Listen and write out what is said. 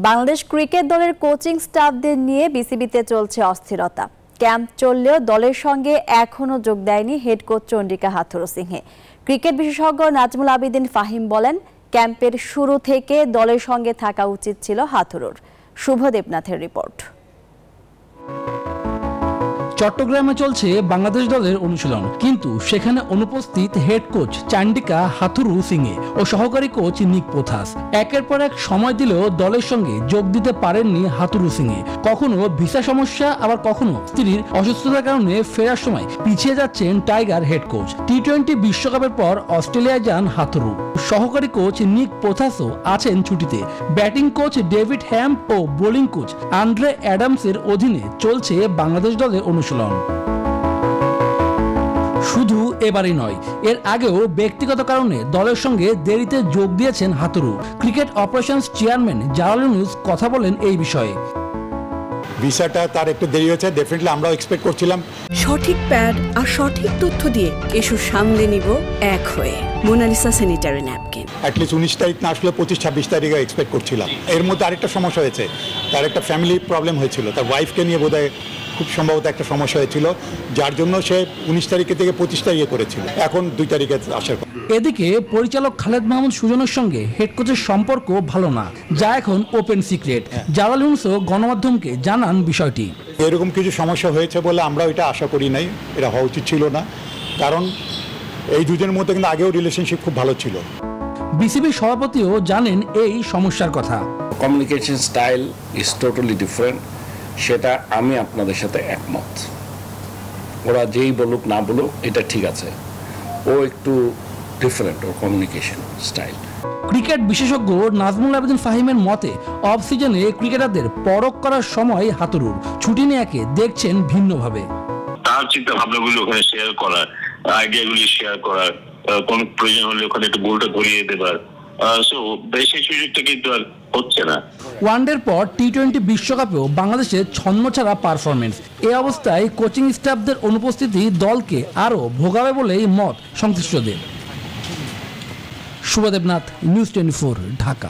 Bangladesh cricket দলের coaching স্টাফদের নিয়ে বিসিবিতে চলছে অস্থিরতা। ক্যাম্প চললেও দলের সঙ্গে এখনও যোগ দেয়নি head coach Chandika Hathurusingha. Cricket বিশেষজ্ঞ নাজমুল আবেদিন ফাহিম বলেন, ক্যাম্পের শুরু থেকে দলের সঙ্গে থাকা উচিত ছিল হাথুরুর। শুভ দেবনাথের রিপোর্ট। চট্টগ্রামে চলছে বাংলাদেশ দলের অনুশীলন, কিন্তু সেখানে অনুপস্থিত হেড কোচ চন্ডিকা হাথুরুসিংহে ও সহকারী কোচ নিক পোথাস। একের পর এক সময় দিলেও দলের সঙ্গে যোগ দিতে পারেননি হাথুরুসিংহে। কখনো ভিসা সমস্যা, আবার কখনো স্ত্রীর অসুস্থতার কারণে ফেরার সময় পিছিয়ে যাচ্ছেন টাইগার হেড কোচ। টি-20 বিশ্বকাপের পর অস্ট্রেলিয়ায় যান হাথুরু। সহকারী কোচ নিক পোথাসও আছেন ছুটিতে। ব্যাটিং কোচ ডেভিড হ্যাম ও বোলিং কোচ আন্দ্রে অ্যাডামসের অধীনে চলছে বাংলাদেশ দলের অনুশীলন। শুধু এবারই নয়, এর আগেও ব্যক্তিগত কারণে দলের সঙ্গে দেরিতে যোগ দিয়েছেন Hathuru. Cricket operations chairman Jalal Yunus কথা বলেন এই বিষয়ে। ভিসাটা তার একটু দেরি হয়েছে, ডেফিনেটলি আমরাও এক্সপেক্ট করছিলাম। সঠিক প্যাড আর সঠিক তথ্য দিয়ে ইস্যু সামলে নিব এক হয়ে। মোনালিসা স্যানিটারি ন্যাপকিন অ্যাটলিস্ট 19 তারিখ না আসলে 25-26 তারিখে এক্সপেক্ট করছিলাম। এর মধ্যে আরেকটা সমস্যা হয়েছে, তার একটা ফ্যামিলি প্রবলেম হয়েছিল, তার ওয়াইফকে নিয়ে বোধহয় খুব সম্ভবত একটা সমস্যা হয়েছিল, যার জন্য সে 19 তারিখে থেকে 25 তারিখে করেছিল। এখন 2 তারিখে আসার কথা। এদিকে পরিচালক খালেদ মাহমুদ সুজনের সঙ্গে হেড কোচের সম্পর্ক ভালো না, যা এখন ওপেন সিক্রেট। জালাল ইউনুসও গণমাধ্যমকে জানান বিষয়টি। এরকম কিছু সমস্যা হয়েছে বলে আমরা এটা আশা করি নাই, এটা হওয়া উচিত ছিল না, কারণ এই দুজনের মধ্যে কিন্তু আগেও রিলেশনশিপ খুব ভালো ছিল। বিসিবি সভাপতিও জানেন এই সমস্যার কথা। Communication style is totally different, সেটা আমি আপনাদের সাথে একমত। ওরা যেই বলুক না বলুক এটা ঠিক আছে, ও একটু ডিফারেন্ট ওর কমিউনিকেশন স্টাইল। ক্রিকেট বিশেষজ্ঞ নাজমুল আবেদিন ফাহিমের মতে, অফ সিজনে ক্রিকেটারদের পরখ করার সময় হাথুরুর ছুটি নেয়াকে দেখছেন ভিন্নভাবে। তার চিন্তা ভাবনাগুলি ওখানে শেয়ার করার, আইডিয়াগুলি শেয়ার করার, কোন প্রয়োজন হলে ওখানে একটু বলটা ধরিয়ে দেবার, সেই সুযোগটা কিন্তু আর হচ্ছে না। ওয়ানডের পর টি-20 বিশ্বকাপেও বাংলাদেশের ছন্নছাড়া পারফরমেন্স। এই অবস্থায় কোচিং স্টাফদের অনুপস্থিতি দলকে আরও ভোগাবে বলেই মত সংশ্লিষ্টদের। শুভ দেবনাথ, নিউজ 24, ঢাকা।